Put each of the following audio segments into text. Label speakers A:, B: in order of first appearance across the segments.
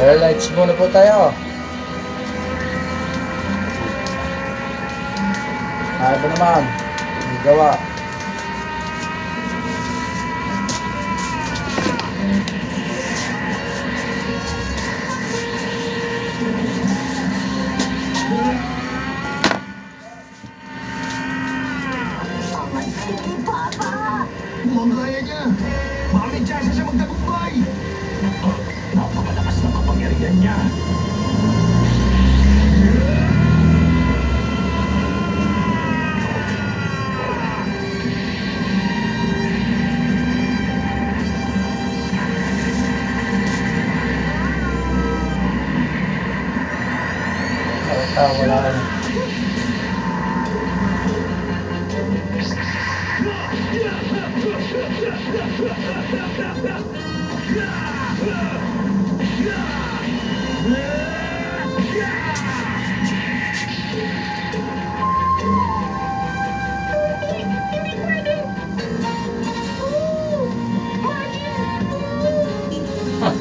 A: Airlights muna po tayo. Ay ba naman? Hindi gawa.
B: Mukhang kaya niya. Baka may chance siya magtagumpay. Napakalakas ng kapangyarihan niya.
A: Wala na.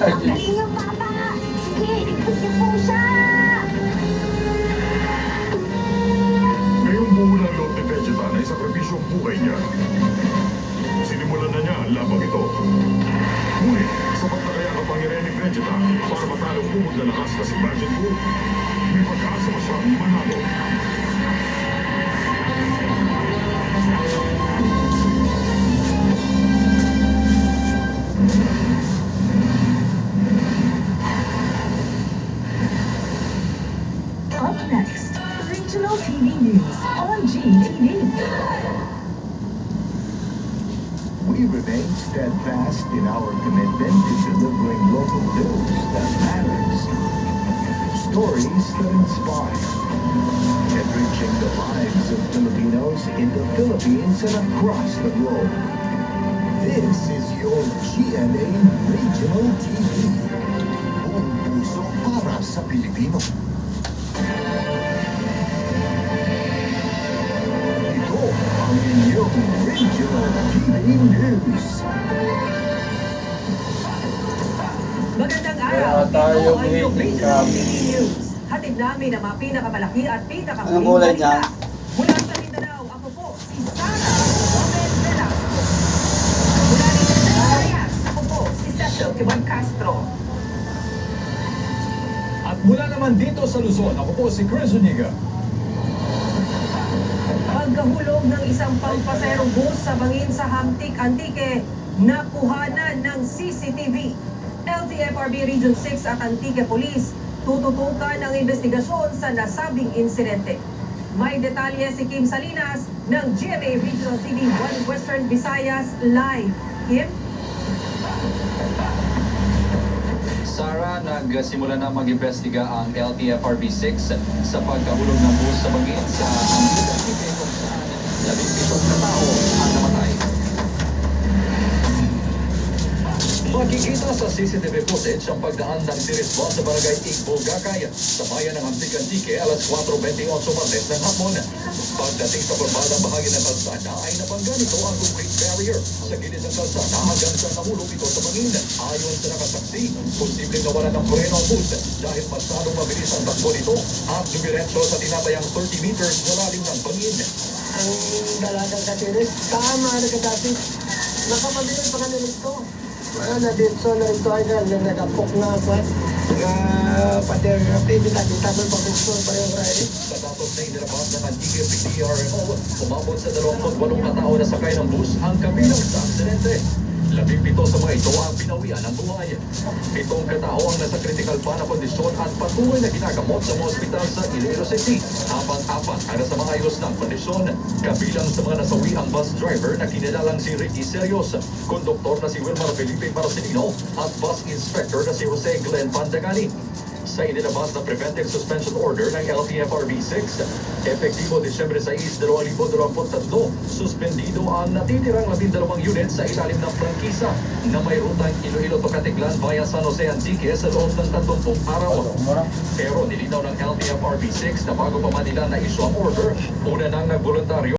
C: Galing yung papa! Sige, ligtas niyo po siya!
B: Ngayong buo ng loob ni Vegeta na isakripisyo ang buhay niya. Sinimulan na niya ang labang ito. Ngunit, sapat na kaya ang kapangyarihan ni Vegeta para matalong bumod na lakas na si Majin Buu? May pagkaasa ba siyang manalo?
D: Up next, regional TV news on GTV.
E: We remain steadfast in our commitment to delivering local news that matters, stories that inspire, enriching the lives of Filipinos in the Philippines and across the globe. This is your GMA Regional TV. Buong puso para sa Pilipino. Ito ang inyong Regional TV News.
F: Magandang
A: Wala
F: araw.
A: tayong
F: Ito ang inyong
A: waiting
F: Regional
A: cam.
F: TV News. Hatid namin ang mga pinakamalaki at pinakamuling
A: Anong kulay
F: balita.
A: niya?
F: Mula sa Mindanao, ako po si Sara Gomez Velasco. Mula rin sa Visayas, ako po si Cecil Kiban Castro.
B: At mula naman dito sa Luzon, ako po si Chris Zuniga.
F: Pagkahulog ng isang pampaserong bus sa bangin sa Hamtik, Antique, nakuhanan ng CCTV. LTFRB Region 6 at Antique Police tututukan ang investigasyon sa nasabing insidente. May detalye si Kim Salinas ng GMA Regional TV 1 Western Visayas Live. Kim?
G: Sara, nagsimula na mag-imbestiga ang LTFRB 6 sa pagkahulog ng bus sa bangin sa Antique kung saan 17 na tao ang namatay.
B: Makikita sa CCTV footage ang pagdaan ng series bus sa barangay Igbogakay sa bayan ng Antique alas 4:28 Martes ng hapon. Pagdating sa kurbadang bahagi ng kalsada ay nabangga nito ang concrete barrier sa gilid ng kalsada hanggang sa nahulog ito sa bangin. Ayon sa nakasaksi, posibleng nawalan ng preno ang bus dahil masyadong mabilis ang takbo nito at dumiretso sa tinatayang 30 meters na lalim ng bangin.
H: Ang dalagang katiris, tama na kadati. Nakapabilis pa kanila ito. Na dito na ito ay nagapok na ako. Pader activity, dito pa gusto pa yung riding.
B: Sa datos na inilabas ng Antique PDRMO, umabot sa 28 katao na sakay ng bus ang kabilang sa aksidente. 17 sa mga ito ang pinawian ng buhay. 7 katao ang nasa critical pa na kondisyon at patuloy na ginagamot sa mga ospital sa Iloilo City. Habang 4 ang nasa maayos ng kondisyon. Kabilang sa mga nasawi ang bus driver na kinilalang si Ricky Serios, konduktor na si Wilmar Felipe Marcelino at bus inspector na si Jose Glenn Pandagani. Sa inilabas na preventive suspension order ng LTFRB 6, epektibo Disyembre 6, 2023, suspendido ang natitirang 12 unit sa ilalim ng prangkisa na may rutang Iloilo to Catiglan via San Jose Antique sa loob ng 30 araw. Pero nilinaw ng LTFRB 6 na bago pa man nila na issue ang order, una nang nagboluntaryo